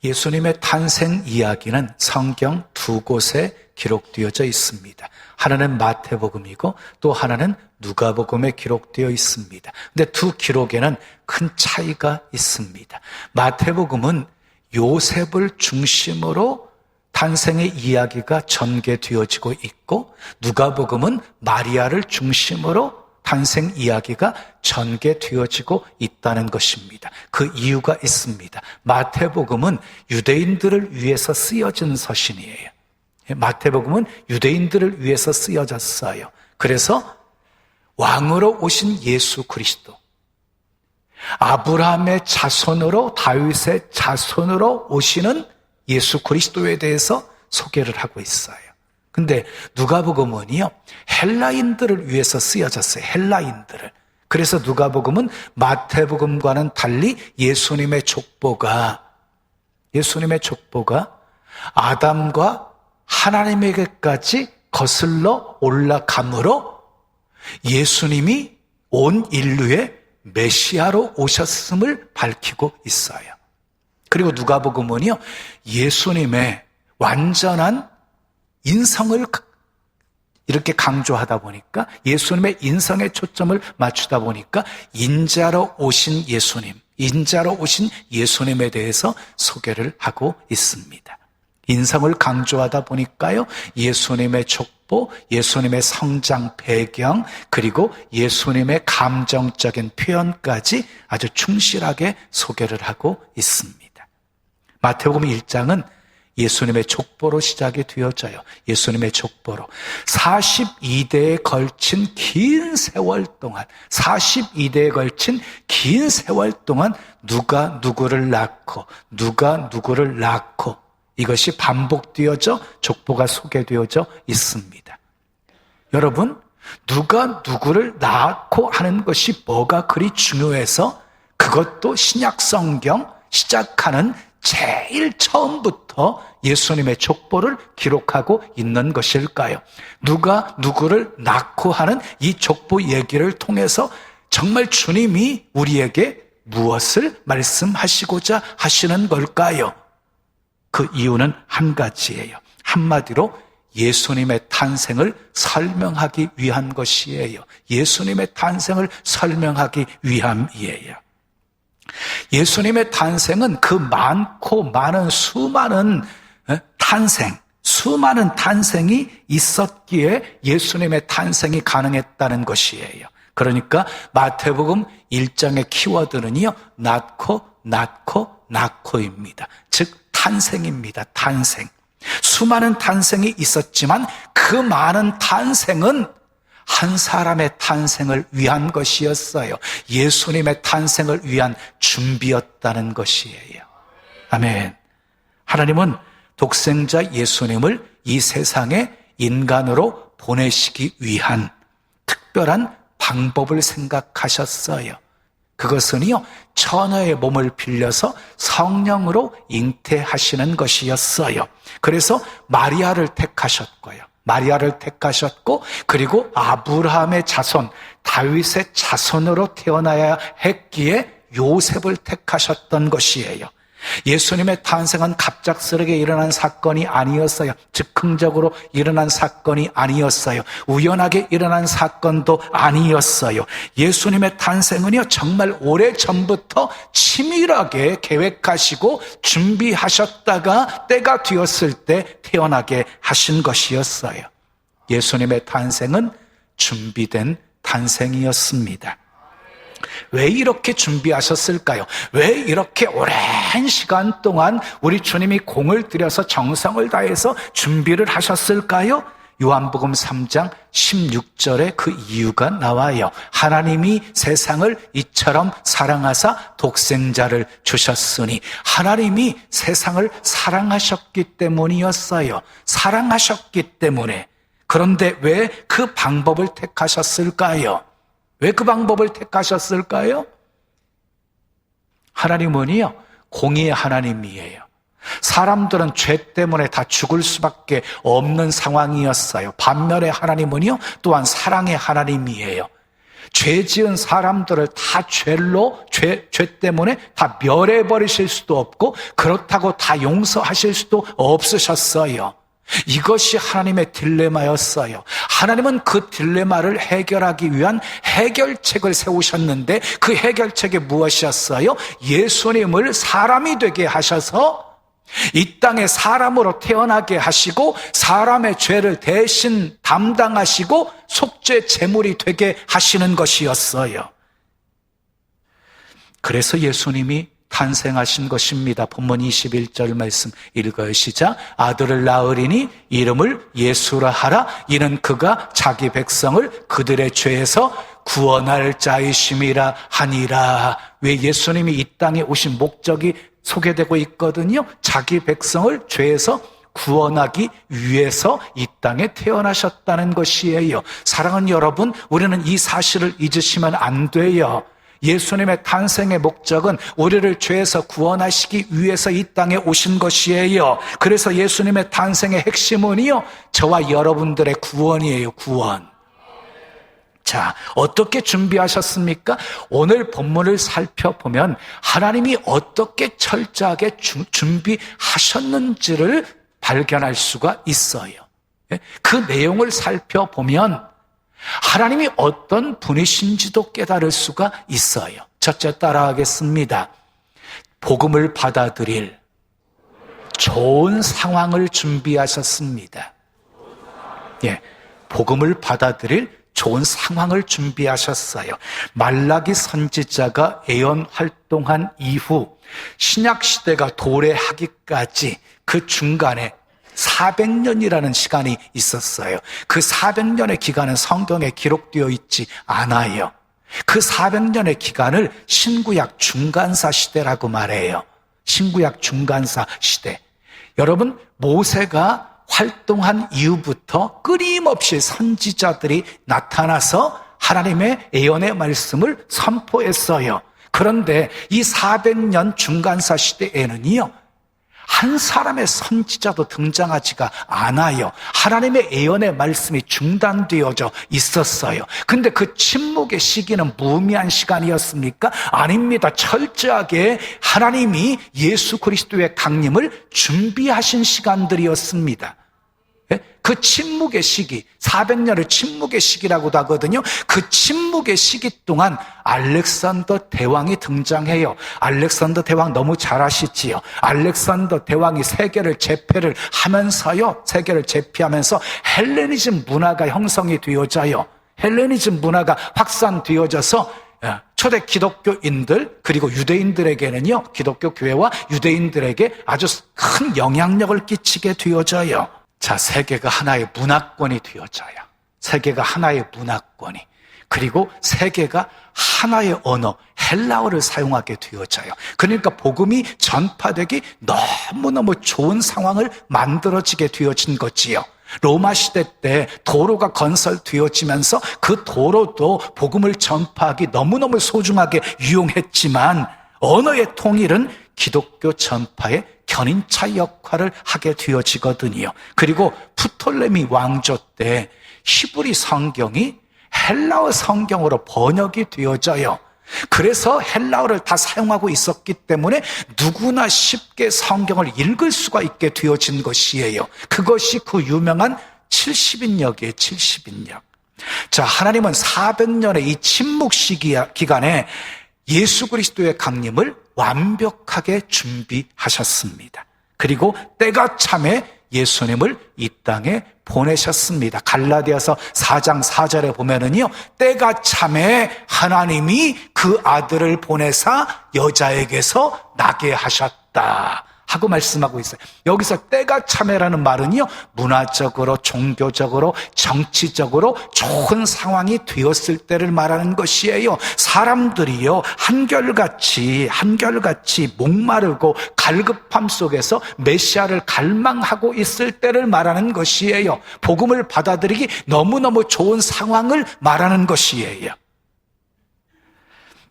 예수님의 탄생 이야기는 성경 두 곳에 기록되어져 있습니다. 하나는 마태복음이고 또 하나는 누가복음에 기록되어 있습니다. 근데 두 기록에는 큰 차이가 있습니다. 마태복음은 요셉을 중심으로 탄생의 이야기가 전개되어지고 있고, 누가복음은 마리아를 중심으로 탄생 이야기가 전개되어지고 있다는 것입니다. 그 이유가 있습니다. 마태복음은 유대인들을 위해서 쓰여진 서신이에요. 마태복음은 유대인들을 위해서 쓰여졌어요. 그래서 왕으로 오신 예수 그리스도, 아브라함의 자손으로, 다윗의 자손으로 오시는 예수 그리스도에 대해서 소개를 하고 있어요. 근데 누가복음은요, 헬라인들을 위해서 쓰여졌어요. 헬라인들을. 그래서 누가복음은 마태복음과는 달리 예수님의 족보가 아담과 하나님에게까지 거슬러 올라가므로 예수님이 온 인류의 메시아로 오셨음을 밝히고 있어요. 그리고 누가복음은요, 예수님의 완전한 인성을 이렇게 강조하다 보니까, 예수님의 인성에 초점을 맞추다 보니까 인자로 오신 예수님에 대해서 소개를 하고 있습니다. 인성을 강조하다 보니까요, 예수님의 족보, 예수님의 성장 배경, 그리고 예수님의 감정적인 표현까지 아주 충실하게 소개를 하고 있습니다. 마태복음 1장은 예수님의 족보로 시작이 되어져요. 예수님의 족보로 42대에 걸친 긴 세월 동안, 누가 누구를 낳고 이것이 반복되어져 족보가 소개되어져 있습니다. 여러분, 누가 누구를 낳고 하는 것이 뭐가 그리 중요해서 그것도 신약 성경 시작하는 제일 처음부터 예수님의 족보를 기록하고 있는 것일까요? 누가 누구를 낳고 하는 이 족보 얘기를 통해서 정말 주님이 우리에게 무엇을 말씀하시고자 하시는 걸까요? 그 이유는 한 가지예요. 한마디로 예수님의 탄생을 설명하기 위한 것이에요. 예수님의 탄생을 설명하기 위함이에요. 예수님의 탄생은 그 많고 많은 수많은 탄생이 있었기에 예수님의 탄생이 가능했다는 것이에요. 그러니까 마태복음 1장의 키워드는요, 낳고입니다. 즉 탄생입니다. 탄생. 수많은 탄생이 있었지만 그 많은 탄생은 한 사람의 탄생을 위한 것이었어요. 예수님의 탄생을 위한 준비였다는 것이에요. 아멘. 하나님은 독생자 예수님을 이 세상에 인간으로 보내시기 위한 특별한 방법을 생각하셨어요. 그것은요, 처녀의 몸을 빌려서 성령으로 잉태하시는 것이었어요. 그래서 마리아를 택하셨고, 그리고 아브라함의 자손, 다윗의 자손으로 태어나야 했기에 요셉을 택하셨던 것이에요. 예수님의 탄생은 갑작스럽게 일어난 사건이 아니었어요. 즉흥적으로 일어난 사건이 아니었어요. 우연하게 일어난 사건도 아니었어요. 예수님의 탄생은요, 정말 오래전부터 치밀하게 계획하시고 준비하셨다가 때가 되었을 때 태어나게 하신 것이었어요. 예수님의 탄생은 준비된 탄생이었습니다. 왜 이렇게 준비하셨을까요? 왜 이렇게 오랜 시간 동안 우리 주님이 공을 들여서 정성을 다해서 준비를 하셨을까요? 요한복음 3장 16절에 그 이유가 나와요. 하나님이 세상을 이처럼 사랑하사 독생자를 주셨으니, 하나님이 세상을 사랑하셨기 때문이었어요. 사랑하셨기 때문에. 그런데 왜 그 방법을 택하셨을까요? 왜 그 방법을 택하셨을까요? 하나님은요, 공의의 하나님이에요. 사람들은 죄 때문에 다 죽을 수밖에 없는 상황이었어요. 반면에 하나님은요, 또한 사랑의 하나님이에요. 죄 지은 사람들을 다 죄 때문에 다 멸해버리실 수도 없고 그렇다고 다 용서하실 수도 없으셨어요. 이것이 하나님의 딜레마였어요. 하나님은 그 딜레마를 해결하기 위한 해결책을 세우셨는데 그 해결책이 무엇이었어요? 예수님을 사람이 되게 하셔서 이 땅에 사람으로 태어나게 하시고 사람의 죄를 대신 담당하시고 속죄 제물이 되게 하시는 것이었어요. 그래서 예수님이 탄생하신 것입니다. 본문 21절 말씀 읽어요. 시작. 아들을 낳으리니 이름을 예수라 하라. 이는 그가 자기 백성을 그들의 죄에서 구원할 자이심이라 하니라. 왜 예수님이 이 땅에 오신 목적이 소개되고 있거든요. 자기 백성을 죄에서 구원하기 위해서 이 땅에 태어나셨다는 것이에요. 사랑하는 여러분, 우리는 이 사실을 잊으시면 안 돼요. 예수님의 탄생의 목적은 우리를 죄에서 구원하시기 위해서 이 땅에 오신 것이에요. 그래서 예수님의 탄생의 핵심은요, 저와 여러분들의 구원이에요. 구원. 자, 어떻게 준비하셨습니까? 오늘 본문을 살펴보면 하나님이 어떻게 철저하게 준비하셨는지를 발견할 수가 있어요. 그 내용을 살펴보면 하나님이 어떤 분이신지도 깨달을 수가 있어요. 첫째 따라하겠습니다. 복음을 받아들일 좋은 상황을 준비하셨습니다. 예, 복음을 받아들일 좋은 상황을 준비하셨어요. 말라기 선지자가 예언 활동한 이후 신약시대가 도래하기까지 그 중간에 400년이라는 시간이 있었어요. 그 400년의 기간은 성경에 기록되어 있지 않아요. 그 400년의 기간을 신구약 중간사 시대라고 말해요. 신구약 중간사 시대. 여러분, 모세가 활동한 이후부터 끊임없이 선지자들이 나타나서 하나님의 예언의 말씀을 선포했어요. 그런데 이 400년 중간사 시대에는요, 한 사람의 선지자도 등장하지가 않아요. 하나님의 예언의 말씀이 중단되어져 있었어요. 근데 그 침묵의 시기는 무의미한 시간이었습니까? 아닙니다. 철저하게 하나님이 예수 그리스도의 강림을 준비하신 시간들이었습니다. 그 침묵의 시기, 400년을 침묵의 시기라고도 하거든요. 그 침묵의 시기 동안 알렉산더 대왕이 등장해요. 알렉산더 대왕 너무 잘 아시지요? 알렉산더 대왕이 세계를 제패를 하면서요, 세계를 제패하면서 헬레니즘 문화가 형성이 되어져요. 헬레니즘 문화가 확산되어져서 초대 기독교인들 그리고 유대인들에게는요, 기독교 교회와 유대인들에게 아주 큰 영향력을 끼치게 되어져요. 자, 세계가 하나의 문화권이 되어져요. 세계가 하나의 문화권이. 그리고 세계가 하나의 언어, 헬라어를 사용하게 되어져요. 그러니까 복음이 전파되기 너무너무 좋은 상황을 만들어지게 되어진 거지요. 로마 시대 때 도로가 건설되어지면서 그 도로도 복음을 전파하기 너무너무 소중하게 유용했지만 언어의 통일은 기독교 전파의 견인차 역할을 하게 되어지거든요. 그리고 프톨레미 왕조 때 히브리 성경이 헬라어 성경으로 번역이 되어져요. 그래서 헬라어를 다 사용하고 있었기 때문에 누구나 쉽게 성경을 읽을 수가 있게 되어진 것이에요. 그것이 그 유명한 70인역이에요. 70인역. 자, 하나님은 400년의 이 침묵 기간에 예수 그리스도의 강림을 완벽하게 준비하셨습니다. 그리고 때가 참에 예수님을 이 땅에 보내셨습니다. 갈라디아서 4장 4절에 보면은요, 때가 참에 하나님이 그 아들을 보내사 여자에게서 나게 하셨다 하고 말씀하고 있어요. 여기서 때가 참에라는 말은요, 문화적으로, 종교적으로, 정치적으로 좋은 상황이 되었을 때를 말하는 것이에요. 사람들이요, 한결같이 목마르고 갈급함 속에서 메시아를 갈망하고 있을 때를 말하는 것이에요. 복음을 받아들이기 너무너무 좋은 상황을 말하는 것이에요.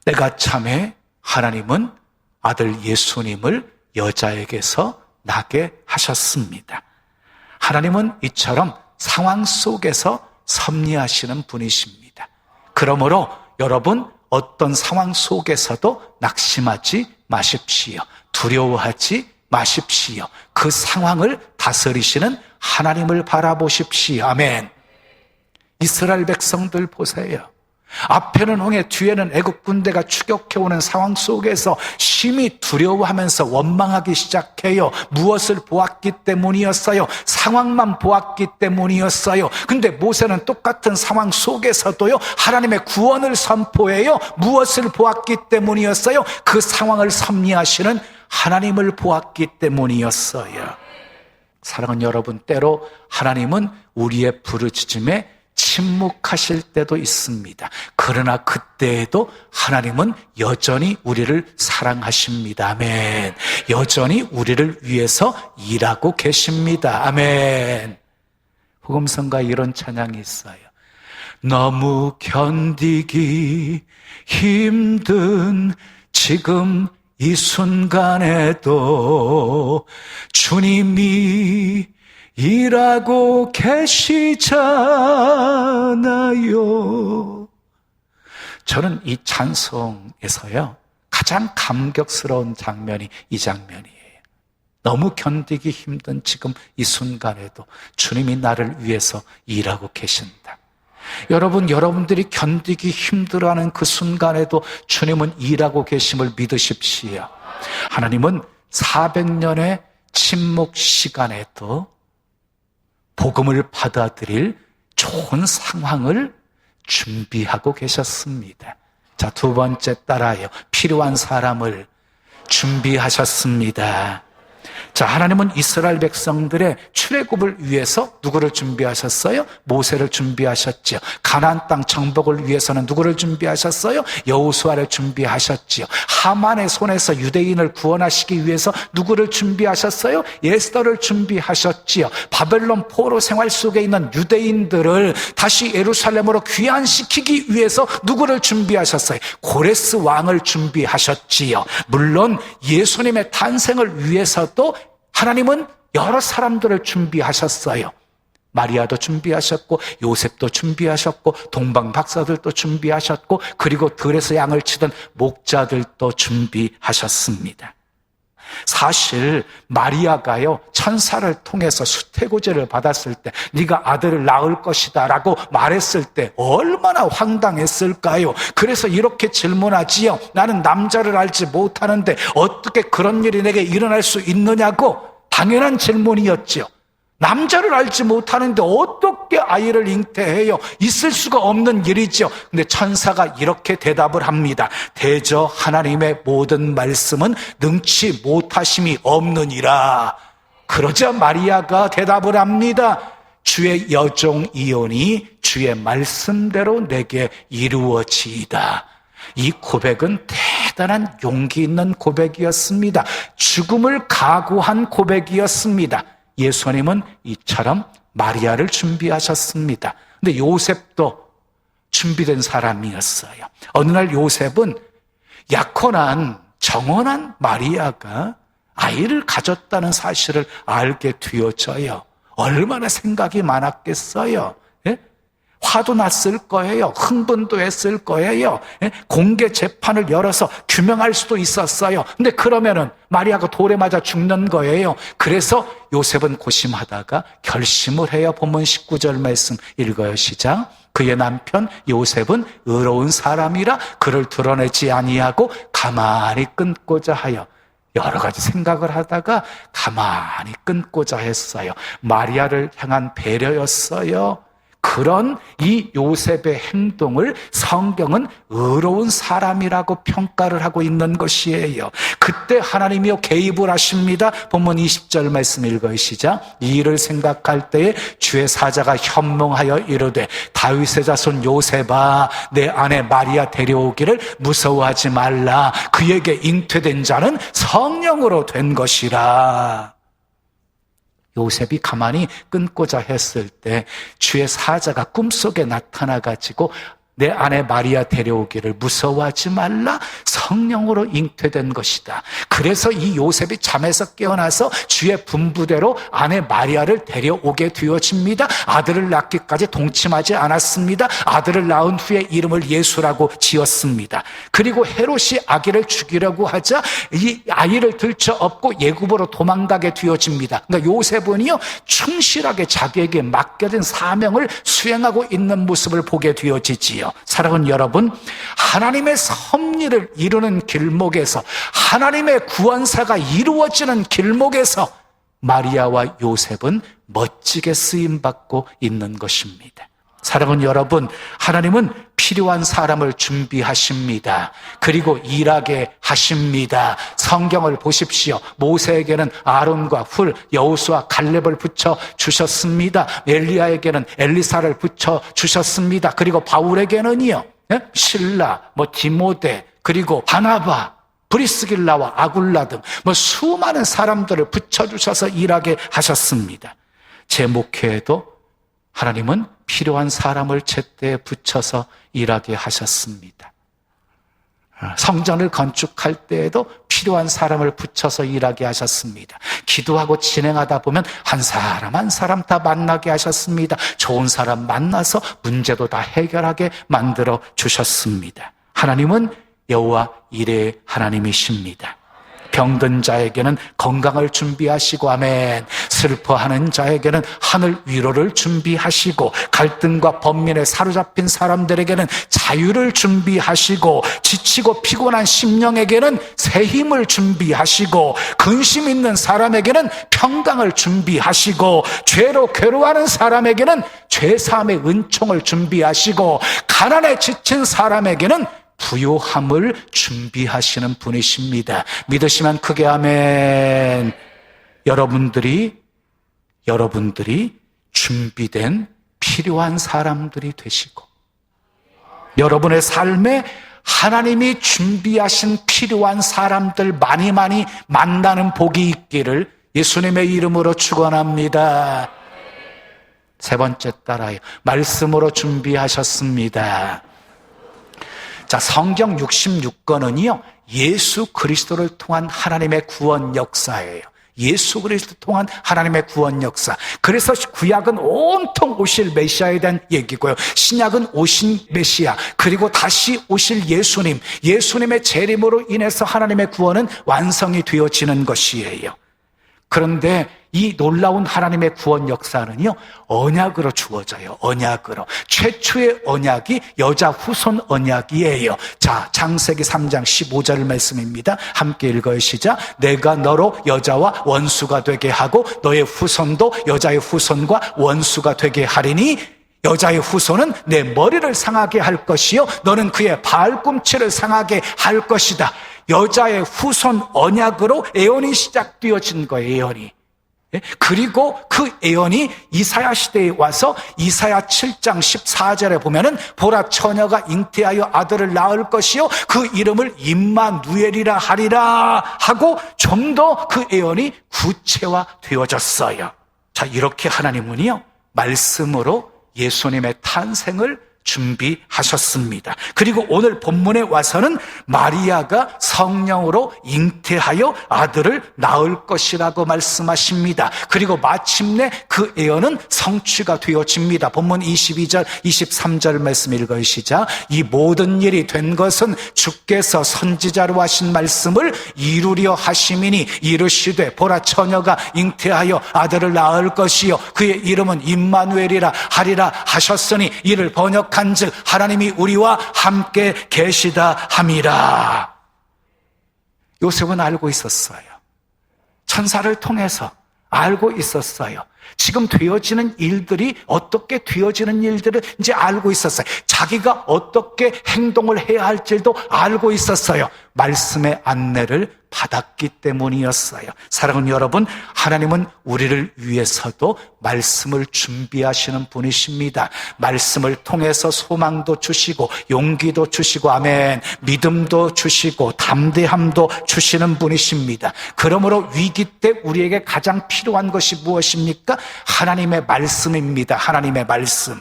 때가 참에 하나님은 아들 예수님을 여자에게서 나게 하셨습니다. 하나님은 이처럼 상황 속에서 섭리하시는 분이십니다. 그러므로 여러분 어떤 상황 속에서도 낙심하지 마십시오. 두려워하지 마십시오. 그 상황을 다스리시는 하나님을 바라보십시오. 아멘. 이스라엘 백성들 보세요. 앞에는 홍해, 뒤에는 애국 군대가 추격해오는 상황 속에서 심히 두려워하면서 원망하기 시작해요. 무엇을 보았기 때문이었어요? 상황만 보았기 때문이었어요. 근데 모세는 똑같은 상황 속에서도요, 하나님의 구원을 선포해요. 무엇을 보았기 때문이었어요? 그 상황을 섭리하시는 하나님을 보았기 때문이었어요. 사랑하는 여러분, 때로 하나님은 우리의 부르짖음에 침묵하실 때도 있습니다. 그러나 그때에도 하나님은 여전히 우리를 사랑하십니다. 아멘. 여전히 우리를 위해서 일하고 계십니다. 아멘. 복음성가에 이런 찬양이 있어요. 너무 견디기 힘든 지금 이 순간에도 주님이 일하고 계시잖아요. 저는 이 찬송에서요, 가장 감격스러운 장면이 이 장면이에요. 너무 견디기 힘든 지금 이 순간에도 주님이 나를 위해서 일하고 계신다. 여러분, 여러분들이 견디기 힘들어하는 그 순간에도 주님은 일하고 계심을 믿으십시오. 하나님은 400년의 침묵 시간에도 복음을 받아들일 좋은 상황을 준비하고 계셨습니다. 자, 두 번째 따라요. 필요한 사람을 준비하셨습니다. 자, 하나님은 이스라엘 백성들의 출애굽을 위해서 누구를 준비하셨어요? 모세를 준비하셨지요. 가나안 땅 정복을 위해서는 누구를 준비하셨어요? 여호수아를 준비하셨지요. 하만의 손에서 유대인을 구원하시기 위해서 누구를 준비하셨어요? 에스더를 준비하셨지요. 바벨론 포로 생활 속에 있는 유대인들을 다시 예루살렘으로 귀환시키기 위해서 누구를 준비하셨어요? 고레스 왕을 준비하셨지요. 물론 예수님의 탄생을 위해서도 하나님은 여러 사람들을 준비하셨어요. 마리아도 준비하셨고, 요셉도 준비하셨고, 동방 박사들도 준비하셨고, 그리고 들에서 양을 치던 목자들도 준비하셨습니다. 사실 마리아가요, 천사를 통해서 수태고제를 받았을 때 네가 아들을 낳을 것이다 라고 말했을 때 얼마나 황당했을까요? 그래서 이렇게 질문하지요. 나는 남자를 알지 못하는데 어떻게 그런 일이 내게 일어날 수 있느냐고. 당연한 질문이었죠. 남자를 알지 못하는데 어떻게 아이를 잉태해요? 있을 수가 없는 일이죠. 근데 천사가 이렇게 대답을 합니다. 대저 하나님의 모든 말씀은 능치 못하심이 없느니라. 그러자 마리아가 대답을 합니다. 주의 여종 이온이 주의 말씀대로 내게 이루어지이다. 이 고백은 대단한 용기 있는 고백이었습니다. 죽음을 각오한 고백이었습니다. 예수님은 이처럼 마리아를 준비하셨습니다. 근데 요셉도 준비된 사람이었어요. 어느 날 요셉은 약혼한 정혼한 마리아가 아이를 가졌다는 사실을 알게 되어져요. 얼마나 생각이 많았겠어요. 예? 화도 났을 거예요. 흥분도 했을 거예요. 예? 공개 재판을 열어서 규명할 수도 있었어요. 근데 그러면은 마리아가 돌에 맞아 죽는 거예요. 그래서 요셉은 고심하다가 결심을 해요. 본문 19절 말씀 읽어요. 시작. 그의 남편 요셉은 의로운 사람이라 그를 드러내지 아니하고 가만히 끊고자 하여, 여러 가지 생각을 하다가 가만히 끊고자 했어요. 마리아를 향한 배려였어요. 그런 이 요셉의 행동을 성경은 의로운 사람이라고 평가를 하고 있는 것이에요. 그때 하나님이요 개입을 하십니다. 본문 20절 말씀 읽어요. 시작. 이 일을 생각할 때에 주의 사자가 현몽하여 이르되 다윗의 자손 요셉아, 내 아내 마리아 데려오기를 무서워하지 말라. 그에게 잉태된 자는 성령으로 된 것이라. 요셉이 가만히 끊고자 했을 때 주의 사자가 꿈속에 나타나가지고 내 아내 마리아 데려오기를 무서워하지 말라. 성령으로 잉태된 것이다. 그래서 이 요셉이 잠에서 깨어나서 주의 분부대로 아내 마리아를 데려오게 되어집니다. 아들을 낳기까지 동침하지 않았습니다. 아들을 낳은 후에 이름을 예수라고 지었습니다. 그리고 헤롯이 아기를 죽이려고 하자 이 아이를 들쳐업고 예굽으로 도망가게 되어집니다. 그러니까 요셉은요, 충실하게 자기에게 맡겨진 사명을 수행하고 있는 모습을 보게 되어지지요. 사랑하는 여러분, 하나님의 섭리를 이루는 길목에서, 하나님의 구원사가 이루어지는 길목에서 마리아와 요셉은 멋지게 쓰임받고 있는 것입니다. 사랑하는 여러분, 하나님은 필요한 사람을 준비하십니다. 그리고 일하게 하십니다. 성경을 보십시오. 모세에게는 아론과 훌, 여호수아, 갈렙을 붙여 주셨습니다. 엘리야에게는 엘리사를 붙여 주셨습니다. 그리고 바울에게는요, 실라, 디모데, 그리고 바나바, 브리스길라와 아굴라 등 수많은 사람들을 붙여주셔서 일하게 하셨습니다. 제 목회에도 하나님은 필요한 사람을 제때에 붙여서 일하게 하셨습니다. 성전을 건축할 때에도 필요한 사람을 붙여서 일하게 하셨습니다. 기도하고 진행하다 보면 한 사람 한 사람 다 만나게 하셨습니다. 좋은 사람 만나서 문제도 다 해결하게 만들어 주셨습니다. 하나님은 여호와 이레의 하나님이십니다. 병든 자에게는 건강을 준비하시고, 아멘. 슬퍼하는 자에게는 하늘 위로를 준비하시고, 갈등과 번민에 사로잡힌 사람들에게는 자유를 준비하시고, 지치고 피곤한 심령에게는 새 힘을 준비하시고, 근심 있는 사람에게는 평강을 준비하시고, 죄로 괴로워하는 사람에게는 죄사함의 은총을 준비하시고, 가난에 지친 사람에게는 부요함을 준비하시는 분이십니다. 믿으시면 크게 아멘. 여러분들이 준비된 필요한 사람들이 되시고, 여러분의 삶에 하나님이 준비하신 필요한 사람들 많이 만나는 복이 있기를 예수님의 이름으로 축원합니다. 세 번째 따라요. 말씀으로 준비하셨습니다. 자, 성경 66권은요, 예수 그리스도를 통한 하나님의 구원 역사예요. 예수 그리스도를 통한 하나님의 구원 역사. 그래서 구약은 온통 오실 메시아에 대한 얘기고요. 신약은 오신 메시아, 그리고 다시 오실 예수님, 예수님의 재림으로 인해서 하나님의 구원은 완성이 되어지는 것이에요. 그런데 이 놀라운 하나님의 구원 역사는요, 언약으로 주어져요. 언약으로. 최초의 언약이 여자 후손 언약이에요. 자, 창세기 3장 15절 말씀입니다. 함께 읽어요. 시작. 내가 너로 여자와 원수가 되게 하고 너의 후손도 여자의 후손과 원수가 되게 하리니 여자의 후손은 내 머리를 상하게 할 것이요 너는 그의 발꿈치를 상하게 할 것이다. 여자의 후손 언약으로 애언이 시작되어진 거예요. 애언이. 그리고 그 애언이 이사야 시대에 와서 이사야 7장 14절에 보면은 보라 처녀가 잉태하여 아들을 낳을 것이요 그 이름을 임마누엘이라 하리라 하고 좀 더 그 애언이 구체화되어졌어요. 자, 이렇게 하나님은요 말씀으로 예수님의 탄생을 준비하셨습니다. 그리고 오늘 본문에 와서는 마리아가 성령으로 잉태하여 아들을 낳을 것이라고 말씀하십니다. 그리고 마침내 그 예언은 성취가 되어집니다. 본문 22절, 23절 말씀 읽어요. 시작. 이 모든 일이 된 것은 주께서 선지자로 하신 말씀을 이루려 하심이니 이르시되 보라 처녀가 잉태하여 아들을 낳을 것이요 그의 이름은 임마누엘이라 하리라 하셨으니 이를 번역한즉 하나님이 우리와 함께 계시다 함이라. 요셉은 알고 있었어요. 천사를 통해서 알고 있었어요. 지금 되어지는 일들이 어떻게 되어지는 일들을 이제 알고 있었어요. 자기가 어떻게 행동을 해야 할지도 알고 있었어요. 말씀의 안내를 받았기 때문이었어요. 사랑하는 여러분, 하나님은 우리를 위해서도 말씀을 준비하시는 분이십니다. 말씀을 통해서 소망도 주시고 용기도 주시고 아멘, 믿음도 주시고 담대함도 주시는 분이십니다. 그러므로 위기 때 우리에게 가장 필요한 것이 무엇입니까? 하나님의 말씀입니다. 하나님의 말씀.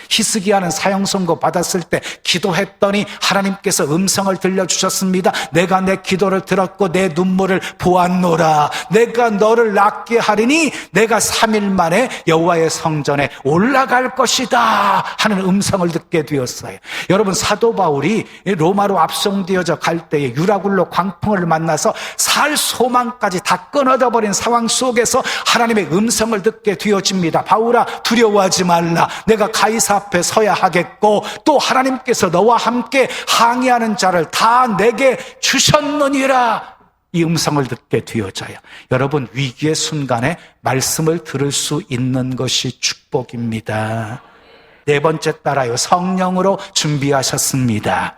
히스기야는 사형 선고 받았을 때 기도했더니 하나님께서 음성을 들려주셨습니다. 내가 내 기도를 들었고 내 눈물을 보았노라. 내가 너를 낫게 하리니 내가 3일 만에 여호와의 성전에 올라갈 것이다 하는 음성을 듣게 되었어요. 여러분, 사도 바울이 로마로 압송되어져 갈 때에 유라굴로 광풍을 만나서 살 소망까지 다 끊어져 버린 상황 속에서 하나님의 음성을 듣게 되어집니다. 바울아, 두려워하지 말라. 내가 가이사 앞에 서야 하겠고 또 하나님께서 너와 함께 항의하는 자를 다 내게 주셨느니라. 이 음성을 듣게 되어져요. 여러분, 위기의 순간에 말씀을 들을 수 있는 것이 축복입니다. 네 번째 따라요. 성령으로 준비하셨습니다.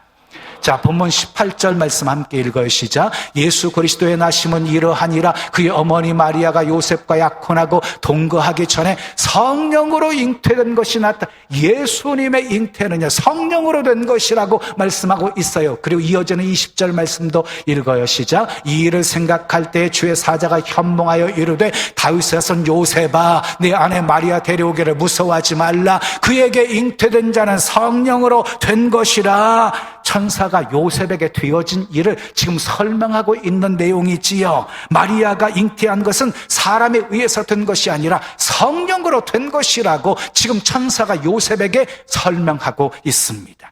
자, 본문 18절 말씀 함께 읽어요. 시작. 예수 그리스도의 나심은 이러하니라. 그의 어머니 마리아가 요셉과 약혼하고 동거하기 전에 성령으로 잉태된 것이 낫다. 예수님의 잉태는요, 성령으로 된 것이라고 말씀하고 있어요. 그리고 이어지는 20절 말씀도 읽어요. 시작. 이 일을 생각할 때 주의 사자가 현몽하여 이르되 다윗의 son 요셉아, 내 아내 마리아 데려오기를 무서워하지 말라. 그에게 잉태된 자는 성령으로 된 것이라. 천사가 요셉에게 되어진 일을 지금 설명하고 있는 내용이지요. 마리아가 잉태한 것은 사람에 의해서 된 것이 아니라 성령으로 된 것이라고 지금 천사가 요셉에게 설명하고 있습니다.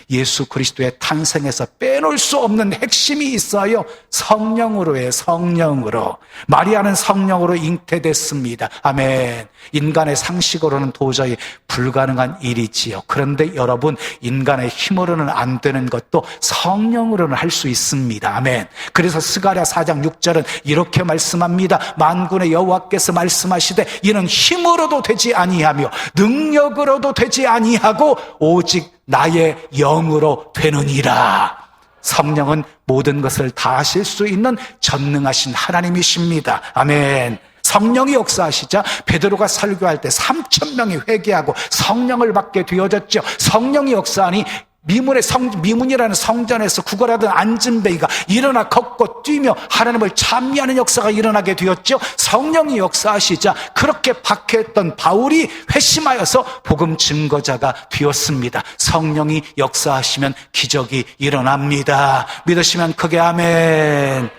예수 그리스도의 탄생에서 빼놓을 수 없는 핵심이 있어요. 성령으로의 성령으로. 마리아는 성령으로 잉태됐습니다. 아멘. 인간의 상식으로는 도저히 불가능한 일이지요. 그런데 여러분, 인간의 힘으로는 안 되는 것도 성령으로는 할 수 있습니다. 아멘. 그래서 스가랴 4장 6절은 이렇게 말씀합니다. 만군의 여호와께서 말씀하시되 이는 힘으로도 되지 아니하며 능력으로도 되지 아니하고 오직 나의 영으로 되느니라. 성령은 모든 것을 다 하실 수 있는 전능하신 하나님이십니다. 아멘. 성령이 역사하시자 베드로가 설교할 때 3,000명이 회개하고 성령을 받게 되어졌죠. 성령이 역사하니 미문이라는 성전에서 구걸하던 안진뱅이가 일어나 걷고 뛰며 하나님을 찬미하는 역사가 일어나게 되었죠. 성령이 역사하시자 그렇게 박해했던 바울이 회심하여서 복음 증거자가 되었습니다. 성령이 역사하시면 기적이 일어납니다. 믿으시면 크게 아멘.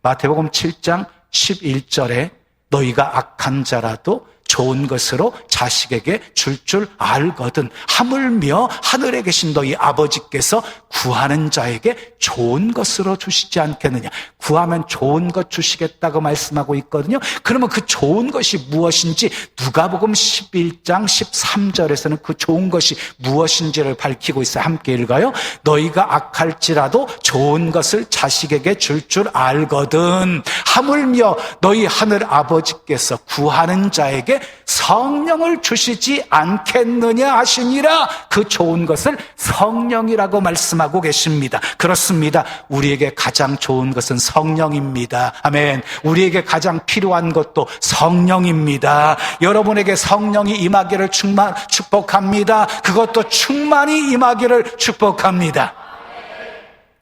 마태복음 7장 11절에 너희가 악한 자라도 좋은 것으로 자식에게 줄 알거든 하물며 하늘에 계신 너희 아버지께서 구하는 자에게 좋은 것으로 주시지 않겠느냐. 구하면 좋은 것 주시겠다고 말씀하고 있거든요. 그러면 그 좋은 것이 무엇인지 누가복음 11장 13절에서는 그 좋은 것이 무엇인지를 밝히고 있어요. 함께 읽어요. 너희가 악할지라도 좋은 것을 자식에게 줄 알거든 하물며 너희 하늘 아버지께서 구하는 자에게 성령을 주시지 않겠느냐 하시니라. 그 좋은 것을 성령이라고 말씀하고 계십니다. 그렇습니다. 우리에게 가장 좋은 것은 성령입니다. 아멘. 우리에게 가장 필요한 것도 성령입니다. 여러분에게 성령이 임하기를 축복합니다. 그것도 충만히 임하기를 축복합니다.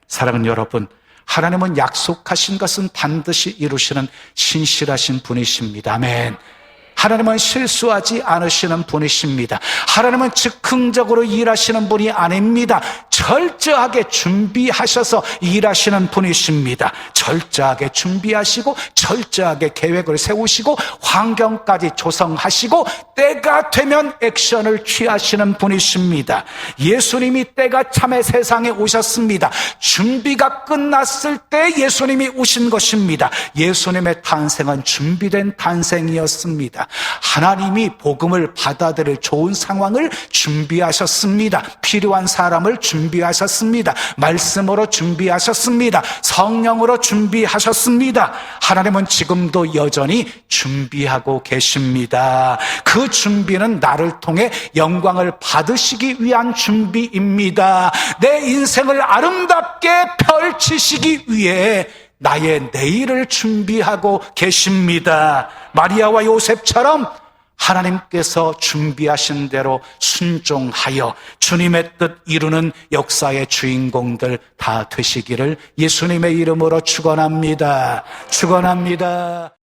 사랑하는 여러분, 하나님은 약속하신 것은 반드시 이루시는 신실하신 분이십니다. 아멘. 하나님은 실수하지 않으시는 분이십니다. 하나님은 즉흥적으로 일하시는 분이 아닙니다. 철저하게 준비하셔서 일하시는 분이십니다. 철저하게 준비하시고 철저하게 계획을 세우시고 환경까지 조성하시고 때가 되면 액션을 취하시는 분이십니다. 예수님이 때가 참에 세상에 오셨습니다. 준비가 끝났을 때 예수님이 오신 것입니다. 예수님의 탄생은 준비된 탄생이었습니다. 하나님이 복음을 받아들일 좋은 상황을 준비하셨습니다. 필요한 사람을 준비하셨습니다. 말씀으로 준비하셨습니다. 성령으로 준비하셨습니다. 하나님은 지금도 여전히 준비하고 계십니다. 그 준비는 나를 통해 영광을 받으시기 위한 준비입니다. 내 인생을 아름답게 펼치시기 위해 나의 내일을 준비하고 계십니다. 마리아와 요셉처럼 하나님께서 준비하신 대로 순종하여 주님의 뜻 이루는 역사의 주인공들 다 되시기를 예수님의 이름으로 축원합니다. 축원합니다.